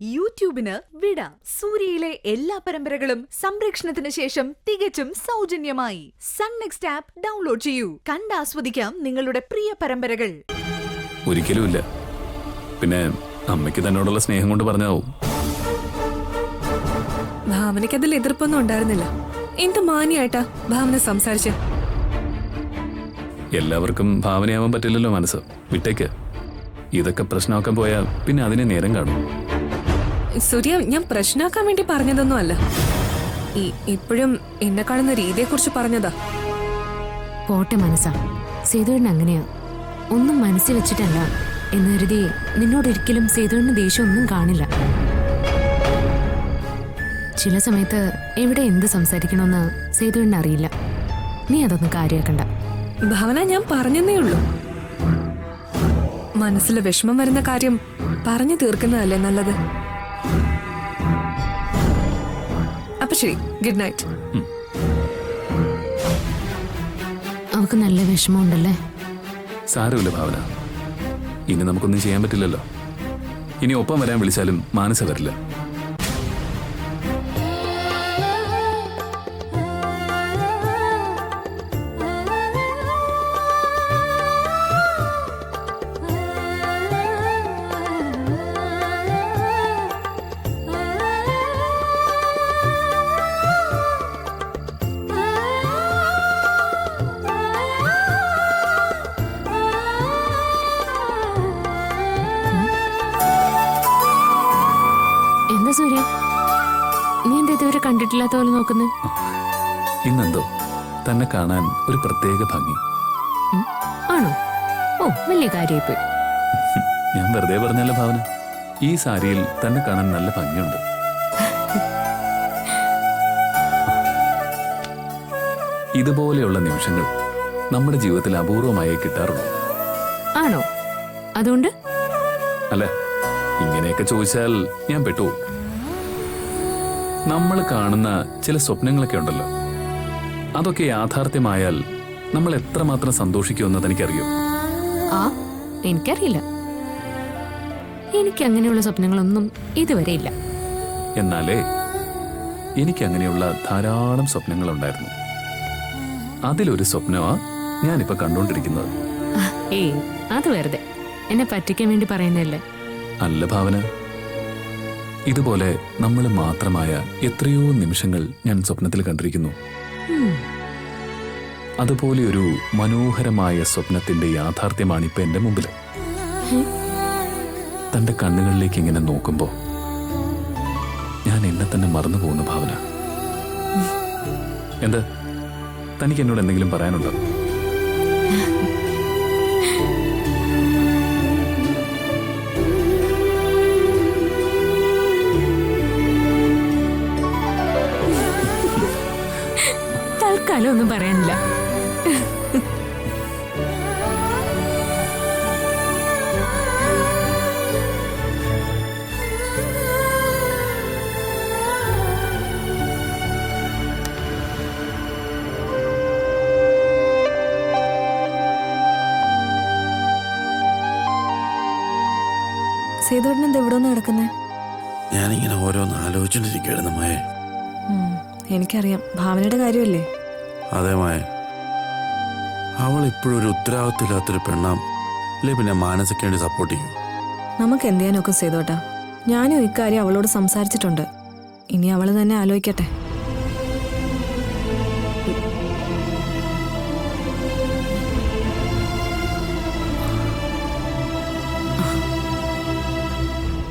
യൂട്യൂബിന് വിട. സൂര്യയിലെ എല്ലാ പരമ്പരകളും സംരക്ഷണത്തിന് ശേഷം തികച്ചും സൗജന്യമായി സൺ നെക്സ്റ്റ് ആപ്പ് ഡൗൺലോഡ് ചെയ്യൂ. കണ്ടാസ്വദിക്കാം നിങ്ങളുടെ പ്രിയ പരമ്പരകൾ. ഒരിക്കലുമില്ല. പിന്നെ അമ്മയ്ക്ക് തന്നോടുള്ള സ്നേഹം കൊണ്ട് പറഞ്ഞാവും. ഭാവനയ്ക്ക് അതിൽ എതിർപ്പൊന്നും ഉണ്ടായിരുന്നില്ല. എന്ത് മാന്യായിട്ടാ ഭാവന സംസാരിച്ച. എല്ലാവർക്കും ഭാവനയാവാൻ പറ്റില്ലല്ലോ. മനസ്സ് വിട്ടേക്ക്. ഇതൊക്കെ പ്രശ്നമാക്കാൻ പോയാൽ പിന്നെ അതിനെ നേരം കാണും. സൂര്യ, ഞാൻ പ്രശ്നമാക്കാൻ വേണ്ടി പറഞ്ഞതൊന്നും അല്ല. ഇപ്പോഴും എന്നെ കാണുന്ന രീതിയെക്കുറിച്ച് പറഞ്ഞതാ. പോട്ടെ മനസ്സാ, സേതുവിന് അങ്ങനെയാ. ഒന്നും മനസ്സിൽ വെച്ചിട്ടല്ല എന്ന് കരുതി നിന്നോടൊരിക്കലും സേതുവിന് ദേഷ്യം ഒന്നും കാണില്ല. ചില സമയത്ത് എവിടെ എന്ത് സംസാരിക്കണമെന്ന് സേതുവിന് അറിയില്ല. നീ അതൊന്നും കാര്യമാക്കണ്ട. ഭാവന, ഞാൻ പറഞ്ഞെന്നേ ഉള്ളൂ. മനസ്സിൽ വിഷമം വരുന്ന കാര്യം പറഞ്ഞു തീർക്കുന്നതല്ലേ നല്ലത്. അപ്പൊ ശരി, ഗുഡ് നൈറ്റ്. അവക്ക് നല്ല വിഷമമുണ്ടല്ലേ? സാരമില്ല ഭാവന, ഇനി നമുക്കൊന്നും ചെയ്യാൻ പറ്റില്ലല്ലോ. ഇനി ഒപ്പം വരാൻ വിളിച്ചാലും മാനസ വരില്ല. എന്താ സൂര്യ, നീ എന്താ ഇതുവരെ കണ്ടിട്ടില്ലാത്ത പോലെ നോക്കുന്നത്? ഇന്നെന്തോ തന്നെ കാണാൻ ഒരു പ്രത്യേക ഭംഗി. ആണോ? ഓ, വലിയ കാര്യമായിപ്പോയി. ഞാൻ വെറുതെ പറഞ്ഞല്ല ഭാവന, ഈ സാരിയിൽ തന്നെ കാണാൻ നല്ല ഭംഗിയുണ്ട്. ഇതുപോലെയുള്ള നിമിഷങ്ങൾ നമ്മുടെ ജീവിതത്തിൽ അപൂർവമായി കിട്ടാറുള്ളൂ. ആണോ? അതുകൊണ്ട് അല്ല, ഇങ്ങനെയൊക്കെ ചോദിച്ചാൽ ഞാൻ പെട്ടു. നമ്മൾ കാണുന്ന ചില സ്വപ്നങ്ങളൊക്കെ ഉണ്ടല്ലോ, അതൊക്കെ യാഥാർത്ഥ്യമായാൽ നമ്മൾ എത്രമാത്രം സന്തോഷിക്കുമെന്ന് എനിക്കറിയോ? ആ, എനിക്കറിയില്ല. എനിക്ക് അങ്ങനെയുള്ള സ്വപ്നങ്ങളൊന്നും ഇതുവരെ ഇല്ല. എന്നാലേ എനിക്കങ്ങനെയുള്ള ധാരാളം സ്വപ്നങ്ങളുണ്ടായിരുന്നു. അതിലൊരു സ്വപ്നമാ ഞാനിപ്പോ കണ്ടുകൊണ്ടിരിക്കുന്നത്. ഏയ്, അത് വെറുതെ എന്നെ പറ്റിക്കാൻ വേണ്ടി പറയുന്നതല്ലേ? അല്ല ഭാവന, ഇതുപോലെ നമ്മൾ മാത്രമായ എത്രയോ നിമിഷങ്ങൾ ഞാൻ സ്വപ്നത്തിൽ കണ്ടിരിക്കുന്നു. അതുപോലെ ഒരു മനോഹരമായ സ്വപ്നത്തിന്റെ യാഥാർത്ഥ്യമാണ് ഇപ്പൊ എന്റെ മുമ്പിൽ. തന്റെ കണ്ണുകളിലേക്ക് ഇങ്ങനെ നോക്കുമ്പോ ഞാൻ എന്നെ തന്നെ മറന്നു പോകുന്നു ഭാവന. എന്താ, തനിക്ക് എന്നോട് എന്തെങ്കിലും പറയാനുണ്ടോ? തൽക്കാലം ഒന്നും പറയാനില്ല. സേതുവേട്ടൻ എന്താ ഇവിടെ ഒന്ന് കിടക്കുന്നേ? ഞാനിങ്ങനെ ഓരോന്ന് ആലോചിച്ചിട്ടിരിക്കുകയായിരുന്നു മയെ. എനിക്കറിയാം, ഭാവനയുടെ കാര്യമല്ലേ? അതേ മയെ, അവൾ ഇപ്പോഴും ഒരു ഉത്തരവാദിത്തമില്ലാത്തൊരു പെണ്ണാം. അല്ലേ പിന്നെ മാനസിക വേണ്ടി സപ്പോർട്ട് ചെയ്യൂ. നമുക്ക് എന്ത് ചെയ്യാനൊക്കെ സേതുവേട്ടാ. ഞാനും ഇക്കാര്യം അവളോട് സംസാരിച്ചിട്ടുണ്ട്. ഇനി അവള് തന്നെ ആലോചിക്കട്ടെ.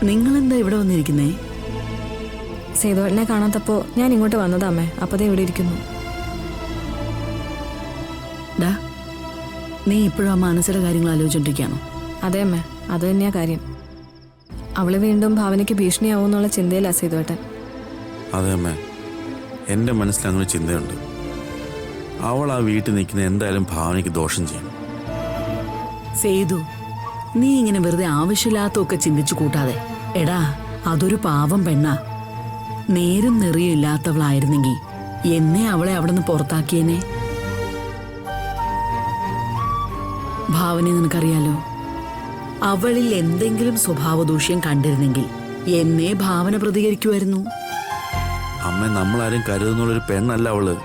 നിങ്ങളെന്താ ഇവിടെ വന്നിരിക്കുന്നേ? സേതുവേട്ടനെ കാണാത്തപ്പോ ഞാൻ ഇങ്ങോട്ട് വന്നതാ അമ്മേ. അപ്പതേ ഇവിടെ ഇരിക്കുന്നു. ഡാ, നീ ഇപ്പോഴും ആ മാനസിക കാര്യങ്ങൾ ആലോചിച്ചോണ്ടിരിക്കുകയാണോ? അതെ അമ്മേ, അത് തന്നെയാ കാര്യം. അവള് വീണ്ടും ഭാവനയ്ക്ക് ഭീഷണിയാവൂന്നുള്ള ചിന്തയിലാ സേതുവേട്ടൻ. അതേ അമ്മേ, എൻ്റെ മനസ്സിൽ അങ്ങനെ ചിന്തയുണ്ട്. അവൾ ആ വീട്ടിൽ നിൽക്കുന്ന എന്തായാലും ഭാവനയ്ക്ക് ദോഷം ചെയ്യും. സേതു, നീ ഇങ്ങനെ വെറുതെ ആവശ്യമില്ലാത്തൊക്കെ ചിന്തിച്ചു കൂട്ടാതെ. എടാ, അതൊരു പാവം പെണ്ണാ. നേരും നെറിയും ഇല്ലാത്തവളായിരുന്നെങ്കിൽ എന്നെ അവളെ അവിടെ നിന്ന് പുറത്താക്കിയേനെ. ഭാവനെ നിനക്കറിയാലോ, അവളിൽ എന്തെങ്കിലും സ്വഭാവദൂഷ്യം കണ്ടിരുന്നെങ്കിൽ എന്നേ ഭാവന പ്രതികരിക്കുമായിരുന്നു. അമ്മ, നമ്മളാരും കരുതുന്നുള്ളൊരു പെണ്ണല്ല അവള്.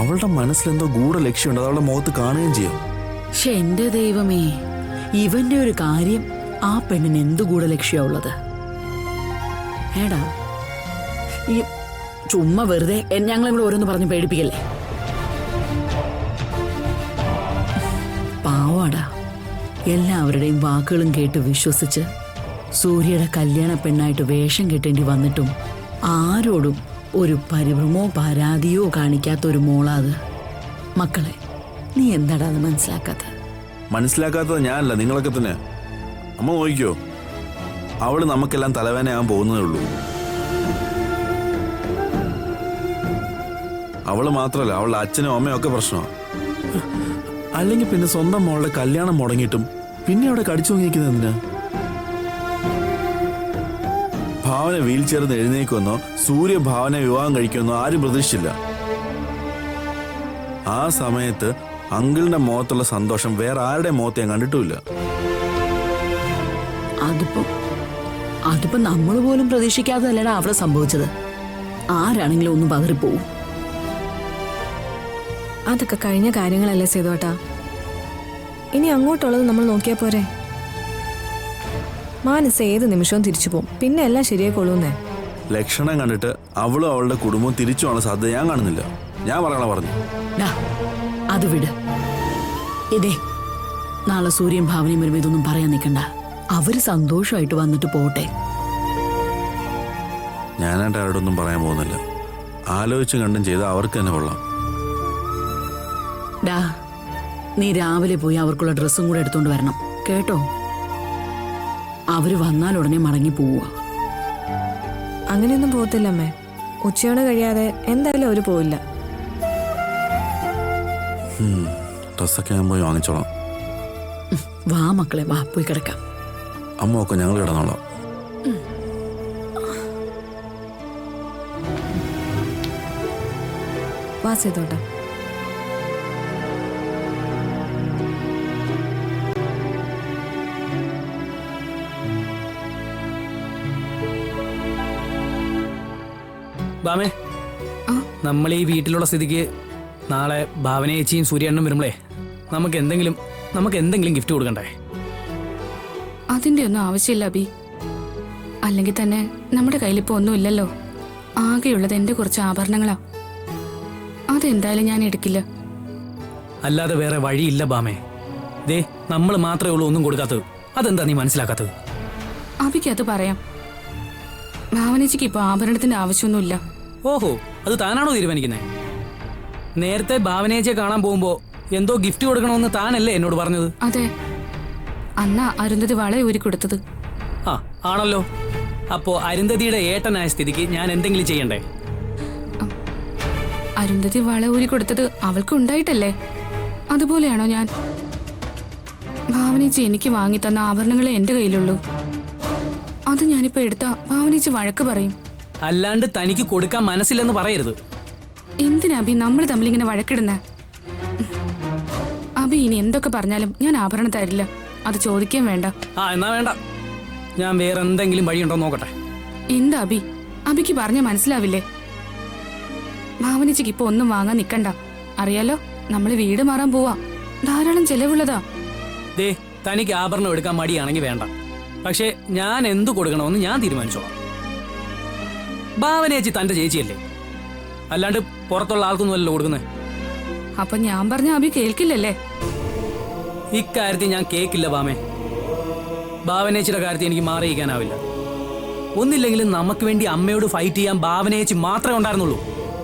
അവളുടെ മനസ്സിലെന്തോ ഗൂഢ ലക്ഷ്യമുണ്ട്. അത് അവളുടെ മുഖത്ത് കാണുകയും ചെയ്യും. പക്ഷെ എന്റെ ദൈവമേ, ഇവന്റെ ഒരു കാര്യം ആ പെണ്ണിന് എന്ത് ഗൂഢലക്ഷ്യമുള്ളത്? ഏടാ, ഈ ചുമ്മാ വെറുതെ ഞങ്ങളെ കൂടെ ഓരോന്ന് പറഞ്ഞ് പേടിപ്പിക്കല്ലേ. പാവാടാ, എല്ലാവരുടെയും വാക്കുകളും കേട്ട് വിശ്വസിച്ച് സൂര്യയുടെ കല്യാണ പെണ്ണായിട്ട് വേഷം കെട്ടേണ്ടി വന്നിട്ടും ആരോടും ഒരു പരിഭ്രമോ പരാതിയോ കാണിക്കാത്ത ഒരു മോളാത്. മക്കളെ, നീ എന്താടാ അത് മനസ്സിലാക്കാത്തത്? മനസ്സിലാക്കാത്തത് ഞാനല്ല, നിങ്ങളൊക്കെ തന്നെ. അമ്മ നോക്കിക്കോ, അവള് നമുക്കെല്ലാം തലവേനയാകാൻ പോകുന്നതേ ഉള്ളൂ. അവള് മാത്രമല്ല, അവളുടെ അച്ഛനും അമ്മയും ഒക്കെ പ്രശ്നമാണ്. അല്ലെങ്കിൽ പിന്നെ സ്വന്തം മോളുടെ കല്യാണം മുടങ്ങിയിട്ടും പിന്നെ അവിടെ കടിച്ചു നോക്കിയിരിക്കുന്നത് എന്തിനാ? ഭാവന വീൽ ചെയർന്ന് എഴുന്നേക്കുമെന്നോ സൂര്യ ഭാവന വിവാഹം കഴിക്കുമെന്നോ ആരും പ്രതീക്ഷിച്ചില്ല. ആ സമയത്ത് അങ്കിളിന്റെ മുഖത്തുള്ള സന്തോഷം വേറെ ആരുടെ മുഖത്ത് ഞാൻ കണ്ടിട്ടുമില്ല. അതിപ്പോ നമ്മൾ പോലും പ്രതീക്ഷിക്കാത്തതല്ലടാ അവിടെ സംഭവിച്ചത്. ആരാണെങ്കിലും ഒന്നും പതറിപ്പോവും. അതൊക്കെ കഴിഞ്ഞ കാര്യങ്ങളല്ലേ സേതുവേട്ടാ. ഇനി അങ്ങോട്ടുള്ളത് നമ്മൾ നോക്കിയാ പോരെ. മാനസ് ഏത് നിമിഷവും തിരിച്ചു പോകും, പിന്നെ എല്ലാം ശരിയായിക്കൊള്ളൂന്നേ. ലക്ഷണം കണ്ടിട്ട് അവളും അവളുടെ കുടുംബവും തിരിച്ചുള്ള സാധ്യത ഞാൻ കാണുന്നില്ല. ഞാൻ പറഞ്ഞു. അത് വിട്. ഇതേ നാളെ സൂര്യൻ ഭാവനയും വരുമ്പോ ഇതൊന്നും പറയാൻ നിൽക്കണ്ട. അവര് സന്തോഷമായിട്ട് വന്നിട്ട് പോട്ടെ. ഞാനായിട്ട് ആരോടൊന്നും പറയാൻ പോകുന്നില്ല. ആലോചിച്ചും കണ്ടും ചെയ്ത് അവർക്ക് തന്നെ കൊള്ളാം. ഡാ, നീ രാവിലെ പോയി അവർക്കുള്ള ഡ്രസ്സും കൂടെ എടുത്തോണ്ട് വരണം കേട്ടോ. അവര് വന്നാൽ ഉടനെ മടങ്ങി പോവുക. അങ്ങനെയൊന്നും പോകത്തില്ല അമ്മേ. ഉച്ചയോടെ കഴിയാതെ എന്തായാലും അവര് പോയില്ല. ഡ്രസ്സൊക്കെ ഞാൻ പോയി വാങ്ങിച്ചോളാം. വാ മക്കളെ, വാ പോയി കിടക്കാം. അമ്മ ഒക്കെ ഞങ്ങൾ കിടന്നോളാം. വാ സേതുവേട്ടാ. ബാമേ, നമ്മൾ ഈ വീട്ടിലുള്ള സ്ഥിതിക്ക് നാളെ ഭാവന ചേച്ചിയും സൂര്യണ്ണും വരുമ്പളേ നമുക്ക് എന്തെങ്കിലും ഗിഫ്റ്റ് കൊടുക്കണ്ടേ? അതിന്റെ ഒന്നും ആവശ്യമില്ല അബി. അല്ലെങ്കിൽ തന്നെ നമ്മുടെ കയ്യിലിപ്പോ ഒന്നുമില്ലല്ലോ. ആകെയുള്ളത് എന്റെ കുറച്ച് ആഭരണങ്ങളാ. അതെന്തായാലും ഞാൻ എടുക്കില്ല. അല്ലാതെ വേറെ വഴിയില്ല ബാമേ. ദേ, നമ്മൾ മാത്രമേ ഉള്ളൂ ഒന്നും കൊടുക്കാത്തത്. അതെന്താ നീ മനസ്സിലാക്കാത്തത്? അബിക്ക് അത് പറയാം. ഭാവനച്ചിക്ക് ഇപ്പൊ ആഭരണത്തിന്റെ ആവശ്യമൊന്നുമില്ല. ഓഹോ, അത് താനാണോ തീരുമാനിക്കുന്നത്? നേരത്തെ ഭാവനേച്ചിയെ കാണാൻ പോകുമ്പോ എന്തോ ഗിഫ്റ്റ് കൊടുക്കണമെന്ന് താനല്ലേ എന്നോട് പറഞ്ഞത്? അതെ, അന്നാ അരുന്ധതി വള ഊരി കൊടുത്തത്. ആ ആണല്ലോ. അപ്പോ അരുന്ധതിയുടെ ഏട്ടനായ സ്ഥിതിക്ക് ഞാൻ എന്തെങ്കിലും ചെയ്യണ്ടേ? അരുന്ധതി വള ഊരി കൊടുത്തത് അവൾക്ക് ഉണ്ടായിട്ടല്ലേ? അതുപോലെയാണോ ഞാൻ? ഭാവനേച്ചി എനിക്ക് വാങ്ങി തന്ന ആഭരണങ്ങളെ എന്റെ കയ്യിലുള്ളൂ. അത് ഞാനിപ്പോ എടുത്താ ഭാവനേച്ചി വഴക്ക് പറയും. അല്ലാണ്ട് തനിക്ക് കൊടുക്കാൻ മനസ്സില്ലെന്ന് പറയരുത്. എന്തിനാ അബി നമ്മൾ തമ്മിലിങ്ങനെ വഴക്കിടുന്ന? അബി ഇനി എന്തൊക്കെ പറഞ്ഞാലും ഞാൻ ആഭരണം തരില്ല. അത് ചോദിക്കാൻ വേണ്ട. ആ എന്നാ വേണ്ട, ഞാൻ വേറെ എന്തെങ്കിലും വഴിയുണ്ടോ നോക്കട്ടെ. എന്താ അബി? അബിക്ക് പറഞ്ഞ മനസ്സിലാവില്ലേ? ഭാവനച്ചിക്ക് ഇപ്പൊ ഒന്നും വാങ്ങാൻ നിക്കണ്ട. അറിയാലോ, നമ്മള് വീട് മാറാൻ പോവാ. ധാരാളം ചെലവുള്ളതാ. ദേ, തനിക്ക് ആഭരണം എടുക്കാൻ മടിയാണെങ്കിൽ വേണ്ട. പക്ഷേ ഞാൻ എന്തു കൊടുക്കണമെന്ന് ഞാൻ തീരുമാനിച്ചോളാം. ഭാവനേച്ചി തന്റെ ചേച്ചിയല്ലേ, അല്ലാണ്ട് പുറത്തുള്ള ആൾക്കൊന്നുമല്ലോ കൊടുക്കുന്നത്. അപ്പൊ ഞാൻ പറഞ്ഞ അബി കേൾക്കില്ലല്ലേ? ഇക്കാര്യത്തിൽ ഞാൻ കേൾക്കില്ല ബാമേ. ഭാവനേച്ചിയുടെ കാര്യത്തിൽ എനിക്ക് മാറിയിരിക്കാനാവില്ല. ഒന്നില്ലെങ്കിലും നമുക്ക് വേണ്ടി അമ്മയോട് ഫൈറ്റ് ചെയ്യാൻ ഭാവനേച്ചി മാത്രമേ ഉണ്ടായിരുന്നുള്ളൂ.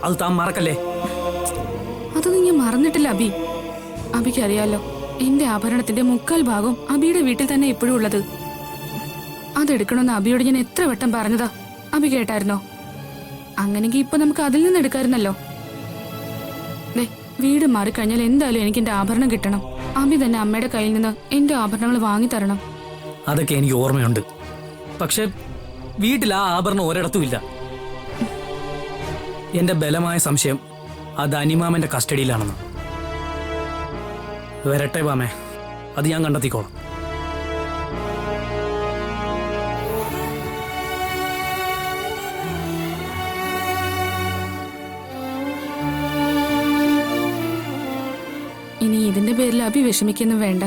അത് താൻ മറക്കല്ലേ. അതൊന്നും ഞാൻ മറന്നിട്ടില്ല അബി. അബിക്കറിയാലോ, എന്റെ ആഭരണത്തിന്റെ 3/4 ഭാഗം അബിയുടെ വീട്ടിൽ തന്നെ എപ്പോഴും ഉള്ളത്. അതെടുക്കണമെന്ന് അബിയോട് ഞാൻ എത്ര വട്ടം പറഞ്ഞതാ. അബി കേട്ടായിരുന്നോ? അങ്ങനെങ്കിൽ ഇപ്പൊ നമുക്ക് അതിൽ നിന്ന് എടുക്കാറുന്നല്ലോ. വീട് മാറിക്കഴിഞ്ഞാൽ എന്തായാലും എനിക്ക് എന്റെ ആഭരണം കിട്ടണം. അബി തന്നെ അമ്മയുടെ കയ്യിൽ നിന്ന് എന്റെ ആഭരണങ്ങൾ വാങ്ങി തരണം. അതൊക്കെ എനിക്ക് ഓർമ്മയുണ്ട്. പക്ഷെ വീട്ടിൽ ആ ആഭരണം ഒരിടത്തുമില്ല. എന്റെ ബലമായ സംശയം അത് അനിമാമന്റെ കസ്റ്റഡിയിലാണെന്ന്. വരട്ടെ ബാമേ, അത് ഞാൻ കണ്ടെത്തിക്കോളാം. ഇതിന്റെ പേരിൽ അഭി വിഷമിക്കൊന്നും വേണ്ട.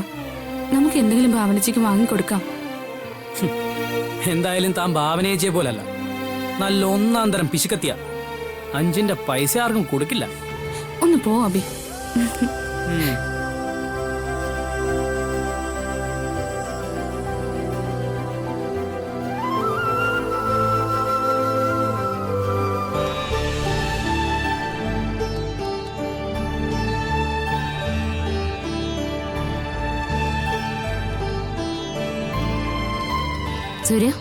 നമുക്ക് എന്തെങ്കിലും ഭാവനച്ചയ്ക്ക് വാങ്ങിക്കൊടുക്കാം. എന്തായാലും താൻ ഭാവനേച്ചിയെ പോലല്ല, നല്ല ഒന്നാം തരം പിശുക്കത്തിയ. 5ന്റെ പൈസ ആർക്കും കൊടുക്കില്ല. ഒന്ന് പോ അഭി. സൂര്യ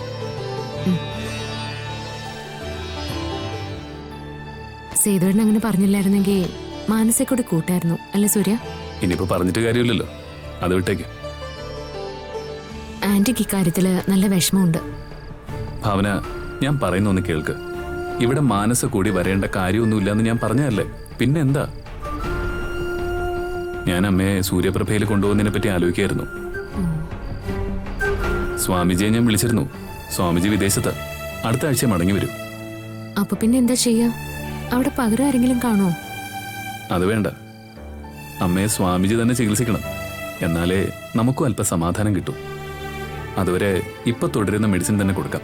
സേതുവേട്ടൻ അങ്ങനെ പറഞ്ഞില്ലായിരുന്നെങ്കിൽ മാനസക്കൂടെ കൂട്ടായിരുന്നു അല്ലേ സൂര്യ? ഇനിയിപ്പോ പറഞ്ഞിട്ട് കാര്യമില്ലല്ലോ, അത് വിട്ടേക്ക്. ആന്റിക്ക് ഇക്കാര്യത്തില് നല്ല വിഷമമുണ്ട്. ഭാവന, ഞാൻ പറയുന്ന ഒന്ന് കേൾക്ക്. ഇവിടെ മാനസ കൂടി വരേണ്ട കാര്യമൊന്നുമില്ലെന്ന് ഞാൻ പറഞ്ഞതല്ലേ, പിന്നെ എന്താ? ഞാൻ അമ്മയെ സൂര്യപ്രഭയിൽ കൊണ്ടുപോകുന്നതിനെ പറ്റി ആലോചിക്കായിരുന്നു. സ്വാമിജിയെ ഞാൻ വിളിച്ചിരുന്നു. സ്വാമിജി വിദേശത്ത്, അടുത്ത ആഴ്ച മടങ്ങി വരും. അപ്പൊ പിന്നെ എന്താ ചെയ്യാ? അവിടെ പകരം ആരെങ്കിലും കാണോ? അത് വേണ്ട, അമ്മയെ സ്വാമിജി തന്നെ ചികിത്സിക്കണം. എന്നാലേ നമുക്കും അല്പ സമാധാനം കിട്ടും. അതുവരെ ഇപ്പൊ തുടരുന്ന മെഡിസിൻ തന്നെ കൊടുക്കാം.